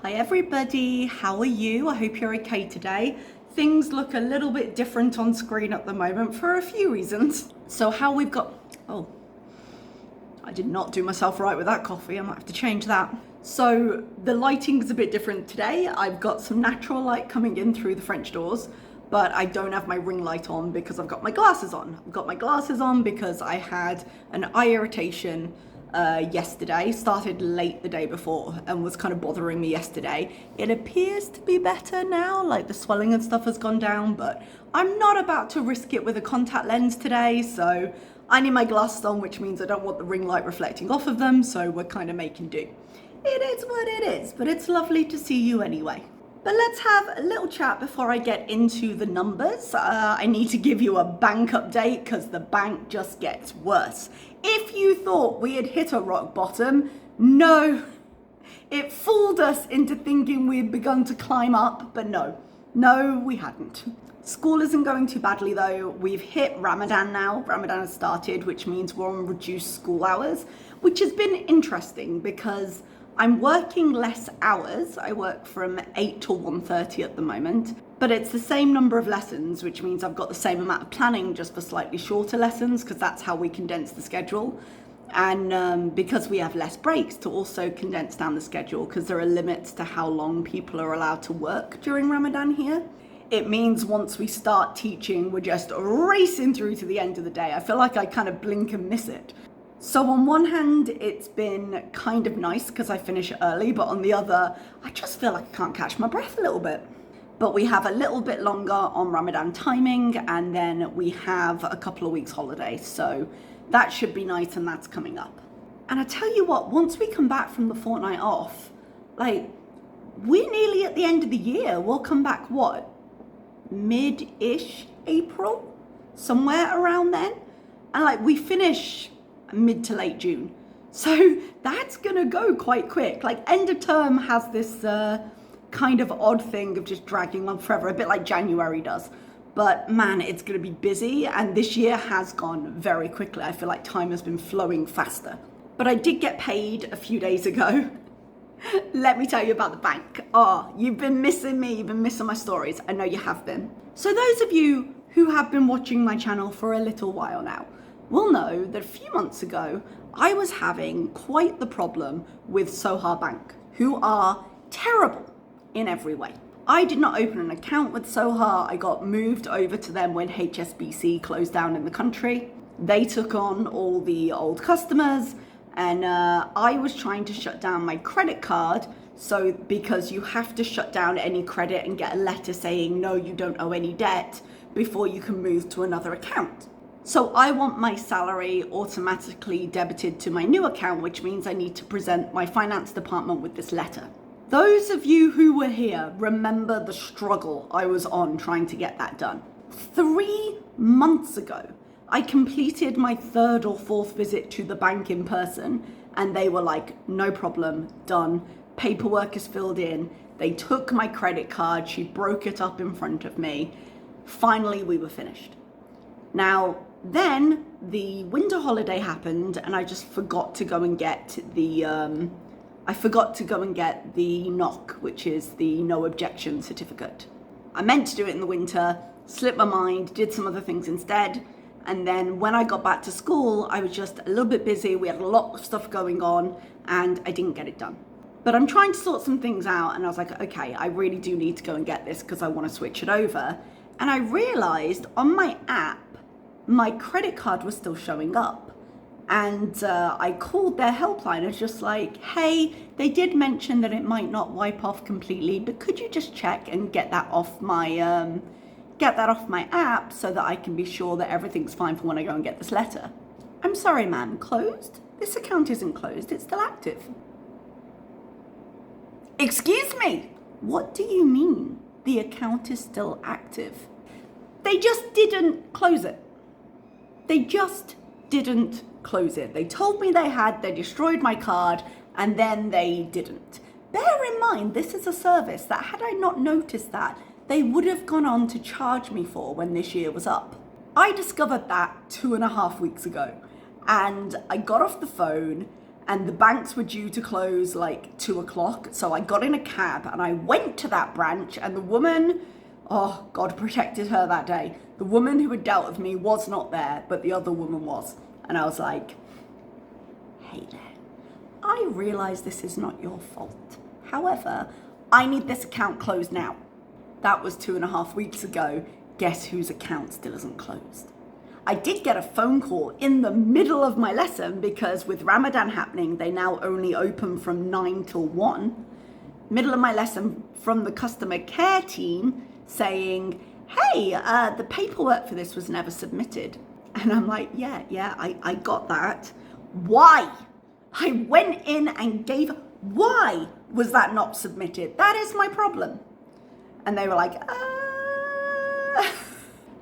Hi everybody, how are you? I hope you're okay today. Things look a little bit different on screen at the moment for a few reasons. So I did not do myself right with that coffee. I might have to change that. So the lighting's a bit different today. I've got some natural light coming in through the French doors, but I don't have my ring light on because I've got my glasses on. I've got my glasses on because I had an eye irritation yesterday, started late the day before and was kind of bothering me yesterday. It appears to be better now, like the swelling and stuff has gone down, but I'm not about to risk it with a contact lens today, so I need my glasses on, which means I don't want the ring light reflecting off of them, so we're kind of making do. It is what it is, but it's lovely to see you anyway. But let's have a little chat before I get into the numbers. I need to give you a bank update because the bank just gets worse. If you thought we had hit a rock bottom, no. It fooled us into thinking we'd begun to climb up, but no, we hadn't. School isn't going too badly though. We've hit Ramadan now. Ramadan has started, which means we're on reduced school hours, which has been interesting because I'm working less hours. I work from 8 till 1:30 at the moment, but it's the same number of lessons, which means I've got the same amount of planning just for slightly shorter lessons because that's how we condense the schedule. And because we have less breaks to also condense down the schedule because there are limits to how long people are allowed to work during Ramadan here. It means once we start teaching, we're just racing through to the end of the day. I feel like I kind of blink and miss it. So on one hand, it's been kind of nice because I finish early, but on the other, I just feel like I can't catch my breath a little bit. But we have a little bit longer on Ramadan timing, and then we have a couple of weeks holiday. So that should be nice, and that's coming up. And I tell you what, once we come back from the fortnight off, we're nearly at the end of the year. We'll come back, mid-ish April? Somewhere around then? And we finish mid to late June. So that's gonna go quite quick. End of term has this kind of odd thing of just dragging on forever, a bit like January does. But man, it's gonna be busy, and this year has gone very quickly. I feel like time has been flowing faster. But I did get paid a few days ago. Let me tell you about the bank. You've been missing me, you've been missing my stories. I know you have been. So those of you who have been watching my channel for a little while now will know that a few months ago, I was having quite the problem with Soha Bank, who are terrible in every way. I did not open an account with Soha. I got moved over to them when HSBC closed down in the country. They took on all the old customers, and I was trying to shut down my credit card. So because you have to shut down any credit and get a letter saying, no, you don't owe any debt before you can move to another account. So I want my salary automatically debited to my new account, which means I need to present my finance department with this letter. Those of you who were here remember the struggle I was on trying to get that done. 3 months ago, I completed my 3rd or 4th visit to the bank in person, and they were like, no problem, done. Paperwork is filled in. They took my credit card, she broke it up in front of me. Finally, we were finished. Now, then the winter holiday happened, and I just forgot to go and get the NOC, which is the no objection certificate. I meant to do it in the winter, slipped my mind, did some other things instead. And then when I got back to school, I was just a little bit busy. We had a lot of stuff going on and I didn't get it done. But I'm trying to sort some things out, and I was like, okay, I really do need to go and get this because I want to switch it over. And I realized on my app, my credit card was still showing up. And I called their helpline. I was just like, hey, they did mention that it might not wipe off completely, but could you just check and get that off my app so that I can be sure that everything's fine for when I go and get this letter? I'm sorry, ma'am, closed? This account isn't closed, it's still active. Excuse me, what do you mean the account is still active? They just didn't close it. They just didn't close it. They told me they had, they destroyed my card, and then they didn't. Bear in mind, this is a service that had I not noticed that, they would have gone on to charge me for when this year was up. I discovered that 2.5 weeks ago, and I got off the phone and the banks were due to close like 2 o'clock. So I got in a cab and I went to that branch, and the woman, oh, God protected her that day. The woman who had dealt with me was not there, but the other woman was. And I was like, hey there, I realize this is not your fault. However, I need this account closed now. That was 2.5 weeks ago. Guess whose account still isn't closed? I did get a phone call in the middle of my lesson, because with Ramadan happening, they now only open from 9 till 1. Middle of my lesson, from the customer care team saying, hey, the paperwork for this was never submitted. And I'm like, yeah, I got that. Why? I went in and why was that not submitted? That is my problem. And they were like,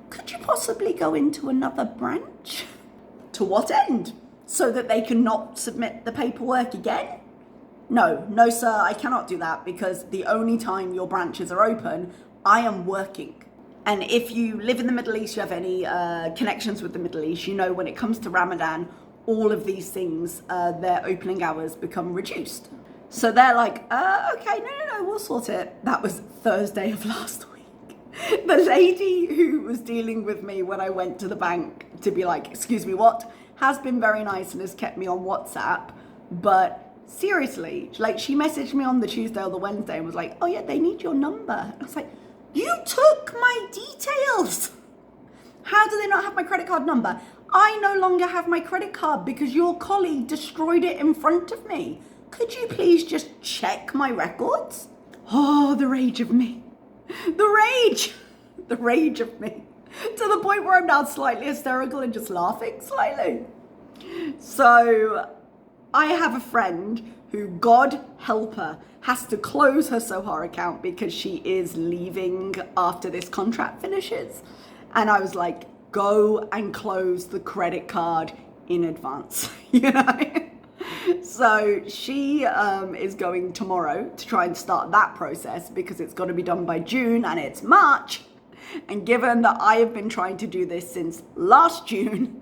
could you possibly go into another branch? To what end? So that they can not submit the paperwork again? No, sir, I cannot do that, because the only time your branches are open, I am working. And if you live in the Middle East, you have any connections with the Middle East, you know when it comes to Ramadan, all of these things, their opening hours become reduced. So they're like, okay, no, we'll sort it. That was Thursday of last week. The lady who was dealing with me when I went to the bank to be like, excuse me, what? Has been very nice and has kept me on WhatsApp. But seriously, like, she messaged me on the Tuesday or the Wednesday and was like, oh yeah, they need your number. And I was like, you took my details. How do they not have my credit card number? I no longer have my credit card because your colleague destroyed it in front of me. Could you please just check my records? Oh, the rage of me. The rage of me. To the point where I'm now slightly hysterical and just laughing slightly. So I have a friend who, God help her, has to close her Sohar account because she is leaving after this contract finishes. And I was like, go and close the credit card in advance, you know? So she is going tomorrow to try and start that process, because it's got to be done by June and it's March. And given that I have been trying to do this since last June,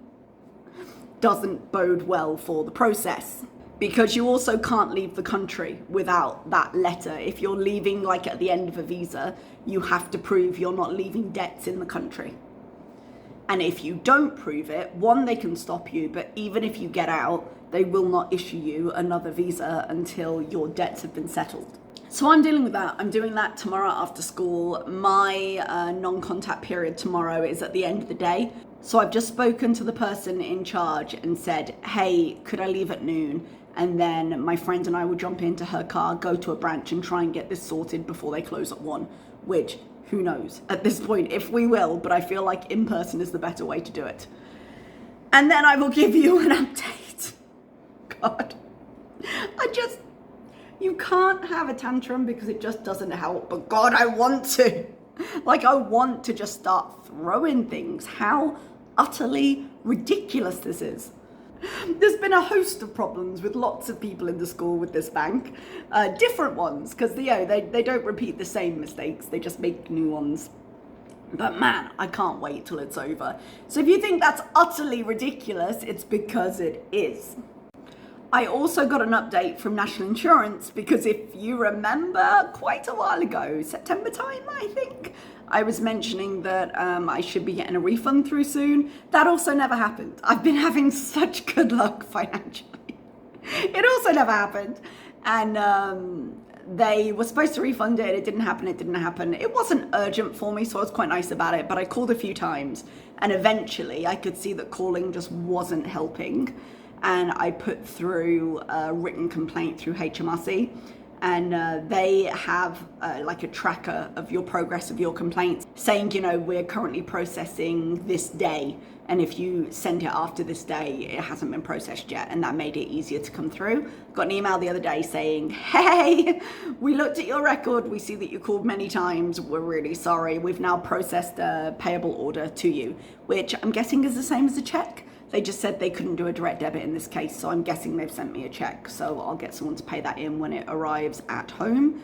doesn't bode well for the process. Because you also can't leave the country without that letter. If you're leaving like at the end of a visa, you have to prove you're not leaving debts in the country. And if you don't prove it, one, they can stop you, but even if you get out, they will not issue you another visa until your debts have been settled. So I'm dealing with that. I'm doing that tomorrow after school. My non-contact period tomorrow is at the end of the day. So I've just spoken to the person in charge and said, hey, could I leave at noon? And then my friend and I will jump into her car, go to a branch and try and get this sorted before they close at 1, which, who knows at this point if we will, but I feel like in person is the better way to do it. And then I will give you an update. God, you can't have a tantrum because it just doesn't help, but God, I want to. Like, I want to just start throwing things. How utterly ridiculous this is. There's been a host of problems with lots of people in the school with this bank, different ones, because they don't repeat the same mistakes, they just make new ones. But man, I can't wait till it's over. So if you think that's utterly ridiculous, it's because it is. I also got an update from National Insurance, because if you remember quite a while ago, September time, I think, I was mentioning that I should be getting a refund through soon. That also never happened. I've been having such good luck financially. It also never happened. And they were supposed to refund it. It didn't happen. It wasn't urgent for me, so I was quite nice about it. But I called a few times, and eventually I could see that calling just wasn't helping. And I put through a written complaint through HMRC. And they have like a tracker of your progress of your complaints, saying, we're currently processing this day. And if you send it after this day, it hasn't been processed yet. And that made it easier to come through. Got an email the other day saying, hey, we looked at your record. We see that you called many times. We're really sorry. We've now processed a payable order to you, which I'm guessing is the same as a check. They just said they couldn't do a direct debit in this case, so I'm guessing they've sent me a check. So I'll get someone to pay that in when it arrives at home.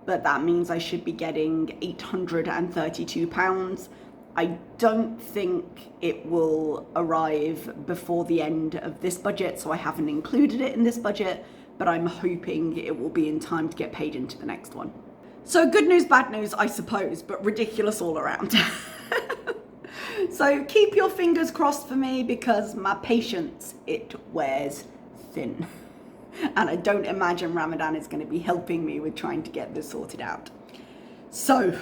But that means I should be getting £832. I don't think it will arrive before the end of this budget, so I haven't included it in this budget, but I'm hoping it will be in time to get paid into the next one. So good news, bad news, I suppose, but ridiculous all around. So keep your fingers crossed for me, because my patience, it wears thin. And I don't imagine Ramadan is going to be helping me with trying to get this sorted out. So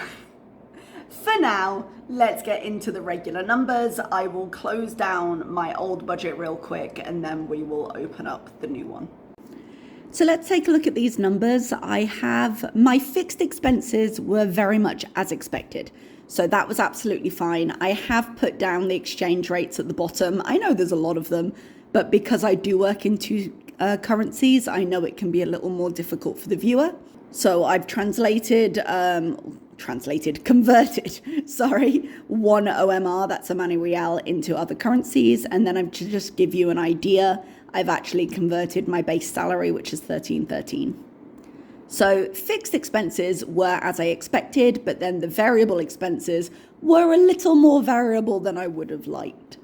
for now, let's get into the regular numbers. I will close down my old budget real quick, and then we will open up the new one. So let's take a look at these numbers. I have my fixed expenses were very much as expected. So that was absolutely fine. I have put down the exchange rates at the bottom. I know there's a lot of them, but because I do work into currencies, I know it can be a little more difficult for the viewer. So I've converted, one OMR, that's Omani Real, into other currencies. And then to just give you an idea, I've actually converted my base salary, which is 1313. So fixed expenses were as I expected, but then the variable expenses were a little more variable than I would have liked.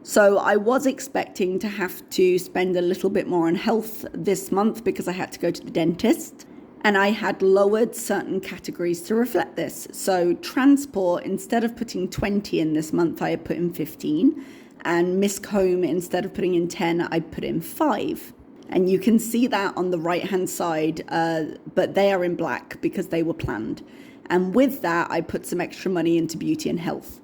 So I was expecting to have to spend a little bit more on health this month because I had to go to the dentist, and I had lowered certain categories to reflect this. So transport, instead of putting 20 in this month, I had put in 15, and misc home, instead of putting in 10, I put in 5. And you can see that on the right-hand side, but they are in black because they were planned. And with that, I put some extra money into beauty and health.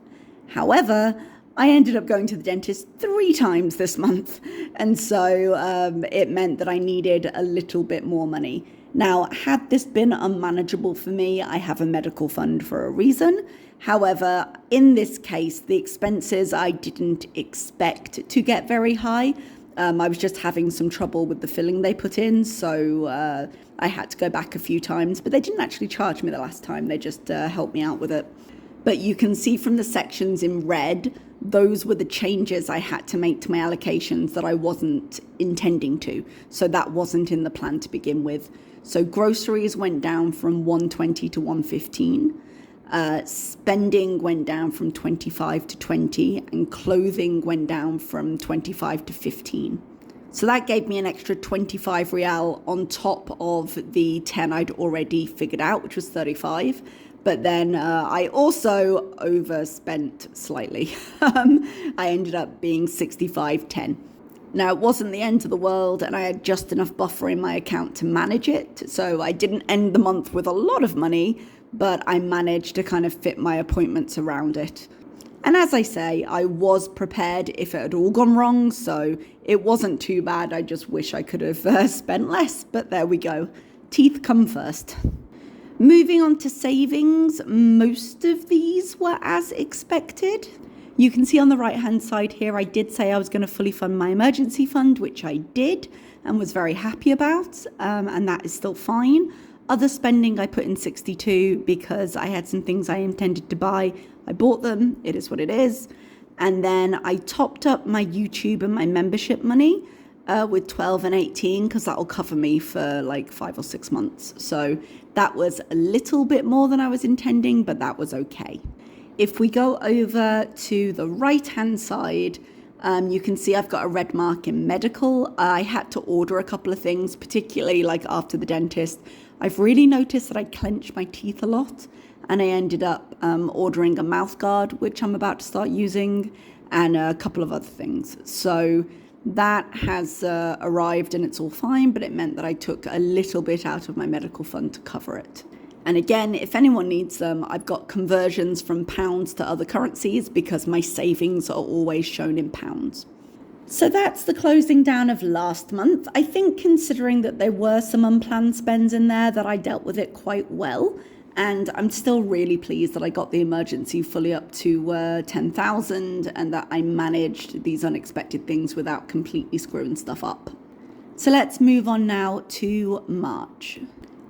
However, I ended up going to the dentist 3 times this month. And so it meant that I needed a little bit more money. Now, had this been unmanageable for me, I have a medical fund for a reason. However, in this case, the expenses I didn't expect to get very high. I was just having some trouble with the filling they put in, so I had to go back a few times, but they didn't actually charge me the last time, they just helped me out with it. But you can see from the sections in red, those were the changes I had to make to my allocations that I wasn't intending to, so that wasn't in the plan to begin with. So groceries went down from 120 to 115. Spending went down from 25 to 20, and clothing went down from 25 to 15. So that gave me an extra 25 real on top of the 10 I'd already figured out, which was 35. But then I also overspent slightly. I ended up being 65.10. Now, it wasn't the end of the world, and I had just enough buffer in my account to manage it. So I didn't end the month with a lot of money, but I managed to kind of fit my appointments around it. And as I say, I was prepared if it had all gone wrong, so it wasn't too bad. I just wish I could have spent less, but there we go. Teeth come first. Moving on to savings, most of these were as expected. You can see on the right-hand side here, I did say I was going to fully fund my emergency fund, which I did and was very happy about, and that is still fine. Other spending I put in 62 because I had some things I intended to buy. I bought them, it is what it is. And then I topped up my YouTube and my membership money with 12 and 18 because that'll cover me for like 5 or 6 months. So that was a little bit more than I was intending, but that was okay. If we go over to the right-hand side, you can see I've got a red mark in medical. I had to order a couple of things, particularly like after the dentist. I've really noticed that I clench my teeth a lot, and I ended up ordering a mouth guard, which I'm about to start using, and a couple of other things. So that has arrived and it's all fine, but it meant that I took a little bit out of my medical fund to cover it. And again, if anyone needs them, I've got conversions from pounds to other currencies because my savings are always shown in pounds. So that's the closing down of last month. I think considering that there were some unplanned spends in there, that I dealt with it quite well. And I'm still really pleased that I got the emergency fully up to 10,000 and that I managed these unexpected things without completely screwing stuff up. So let's move on now to March.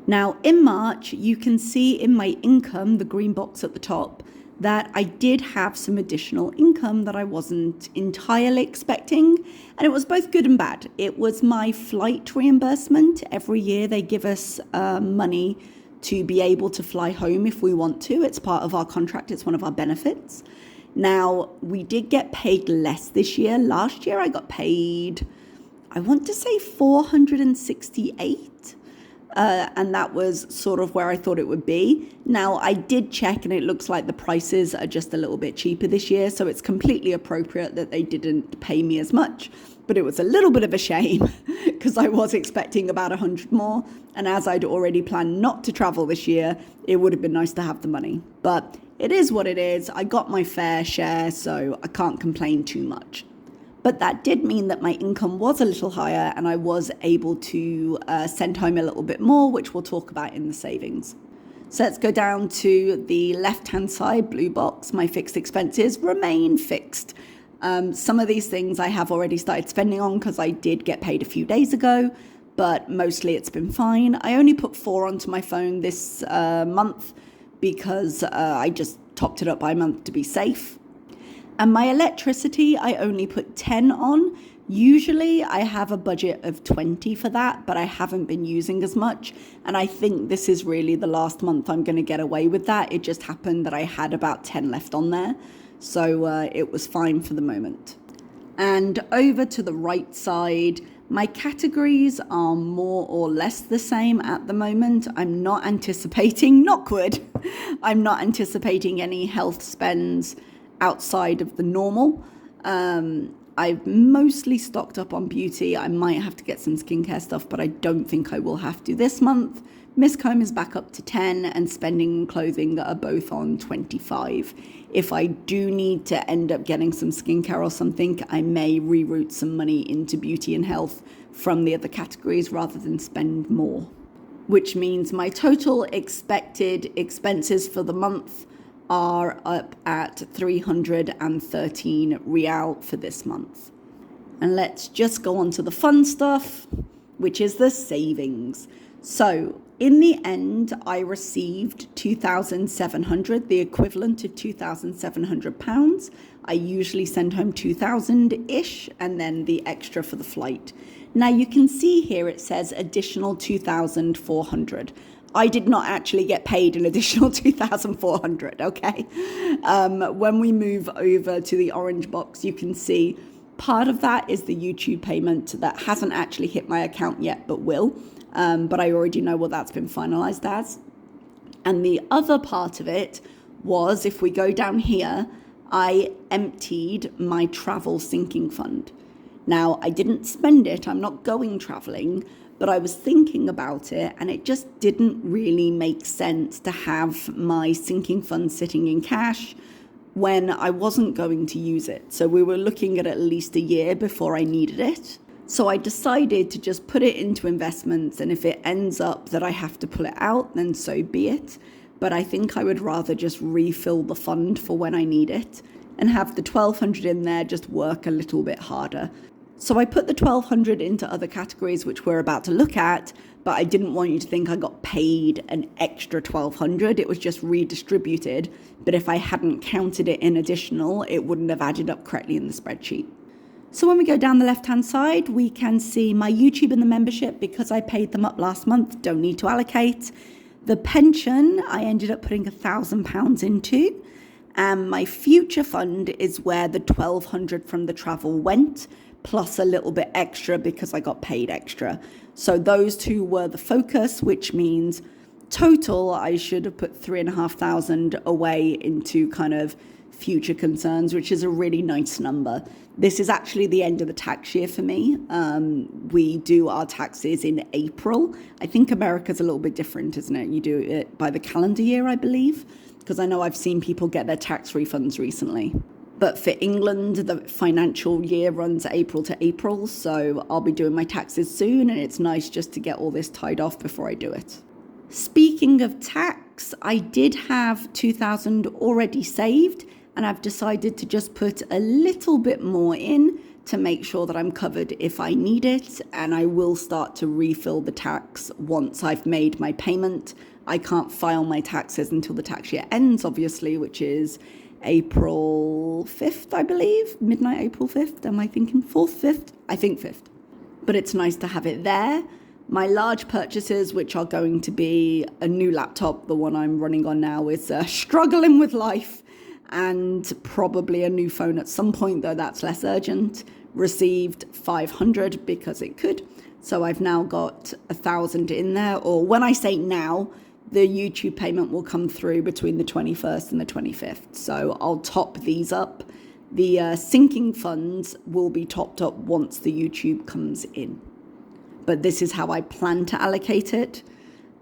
Now in March, you can see in my income, the green box at the top, that I did have some additional income that I wasn't entirely expecting. And it was both good and bad. It was my flight reimbursement. Every year they give us money to be able to fly home if we want to. It's part of our contract. It's one of our benefits. Now, we did get paid less this year. Last year I got paid, I want to say 468. And that was sort of where I thought it would be. Now, I did check and it looks like the prices are just a little bit cheaper this year. So it's completely appropriate that they didn't pay me as much. But it was a little bit of a shame because I was expecting about 100 more. And as I'd already planned not to travel this year, it would have been nice to have the money. But it is what it is. I got my fair share, so I can't complain too much. But that did mean that my income was a little higher and I was able to send home a little bit more, which we'll talk about in the savings. So let's go down to the left-hand side, blue box. My fixed expenses remain fixed. Some of these things I have already started spending on because I did get paid a few days ago, but mostly it's been fine. I only put 4 onto my phone this month because I just topped it up by a month to be safe. And my electricity, I only put 10 on. Usually I have a budget of 20 for that, but I haven't been using as much. And I think this is really the last month I'm going to get away with that. It just happened that I had about 10 left on there. So it was fine for the moment. And over to the right side, my categories are more or less the same at the moment. I'm not anticipating, knock wood, I'm not anticipating any health spends outside of the normal. I've mostly stocked up on beauty. I might have to get some skincare stuff, but I don't think I will have to this month. Miss Comb is back up to 10 and spending and clothing are both on 25. If I do need to end up getting some skincare or something, I may reroute some money into beauty and health from the other categories rather than spend more. Which means my total expected expenses for the month are up at 313 Real for this month. And let's just go on to the fun stuff, which is the savings. So in the end, I received 2,700, the equivalent of £2,700. I usually send home 2,000-ish and then the extra for the flight. Now you can see here it says additional 2,400. I did not actually get paid an additional 2,400, okay? When we move over to the orange box, you can see part of that is the YouTube payment that hasn't actually hit my account yet, but will. But I already know what that's been finalized as. And the other part of it was, if we go down here, I emptied my travel sinking fund. Now, I didn't spend it. I'm not going traveling. But I was thinking about it and it just didn't really make sense to have my sinking fund sitting in cash when I wasn't going to use it. So we were looking at least a year before I needed it. So I decided to just put it into investments, and if it ends up that I have to pull it out, then so be it. But I think I would rather just refill the fund for when I need it and have the 1,200 in there just work a little bit harder. So I put the 1,200 into other categories, which we're about to look at, but I didn't want you to think I got paid an extra 1,200. It was just redistributed. But if I hadn't counted it in additional, it wouldn't have added up correctly in the spreadsheet. So when we go down the left-hand side, we can see my YouTube and the membership, because I paid them up last month, don't need to allocate. The pension, I ended up putting £1,000 into. And my future fund is where the 1,200 from the travel went, plus a little bit extra because I got paid extra. So those two were the focus, which means total I should have put 3,500 away into kind of future concerns, which is a really nice number. This is actually the end of the tax year for me. We do our taxes in April. I think America's a little bit different, isn't it? You do it by the calendar year, I believe, because I know I've seen people get their tax refunds recently. But for England, the financial year runs April to April, so I'll be doing my taxes soon, and it's nice just to get all this tied off before I do it. Speaking of tax, I did have 2,000 already saved, and I've decided to just put a little bit more in to make sure that I'm covered if I need it, and I will start to refill the tax once I've made my payment. I can't file my taxes until the tax year ends, obviously, which is April 5th, I believe. Midnight April 5th. Am I thinking 4th, 5th? I think 5th. But it's nice to have it there. My large purchases, which are going to be a new laptop, the one I'm running on now is struggling with life. and probably a new phone at some point, though that's less urgent. Received 500 because it could. So I've now got 1,000 in there, or when I say now, the YouTube payment will come through between the 21st and the 25th. So I'll top these up. The sinking funds will be topped up once the YouTube comes in. But this is how I plan to allocate it.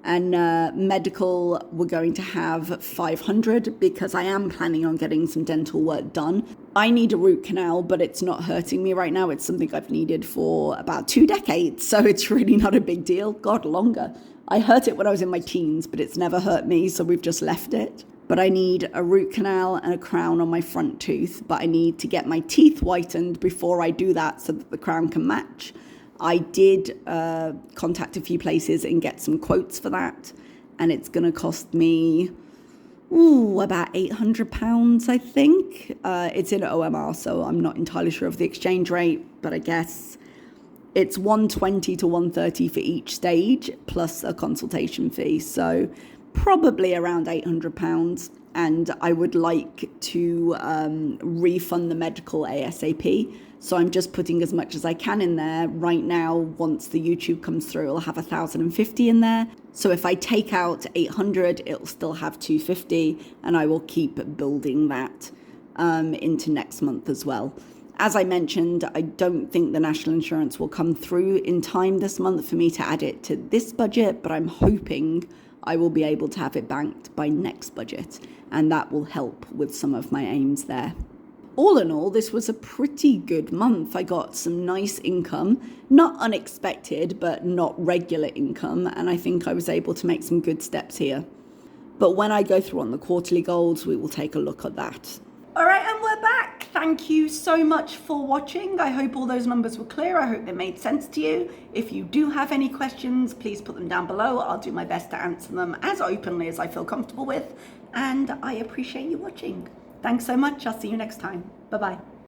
And medical, we're going to have 500 because I am planning on getting some dental work done. I need a root canal, but it's not hurting me right now. It's something I've needed for about 2 decades, so it's really not a big deal. God, longer. I hurt it when I was in my teens, but it's never hurt me, so we've just left it. But I need a root canal and a crown on my front tooth, but I need to get my teeth whitened before I do that so that the crown can match. I did contact a few places and get some quotes for that, and it's going to cost me about £800, I think. It's in OMR, so I'm not entirely sure of the exchange rate, but I guess it's 120 to 130 for each stage, plus a consultation fee, so probably around £800. And I would like to refund the medical ASAP. So I'm just putting as much as I can in there. Right now, once the YouTube comes through, I'll have 1,050 in there. So if I take out 800, it'll still have 250, and I will keep building that into next month as well. As I mentioned, I don't think the national insurance will come through in time this month for me to add it to this budget, but I'm hoping I will be able to have it banked by next budget, and that will help with some of my aims there. All in all, this was a pretty good month. I got some nice income, not unexpected, but not regular income, and I think I was able to make some good steps here. But when I go through on the quarterly goals, we will take a look at that. All right, and we're back. Thank you so much for watching. I hope all those numbers were clear. I hope they made sense to you. If you do have any questions, please put them down below. I'll do my best to answer them as openly as I feel comfortable with, and I appreciate you watching. Thanks so much. I'll see you next time. Bye-bye.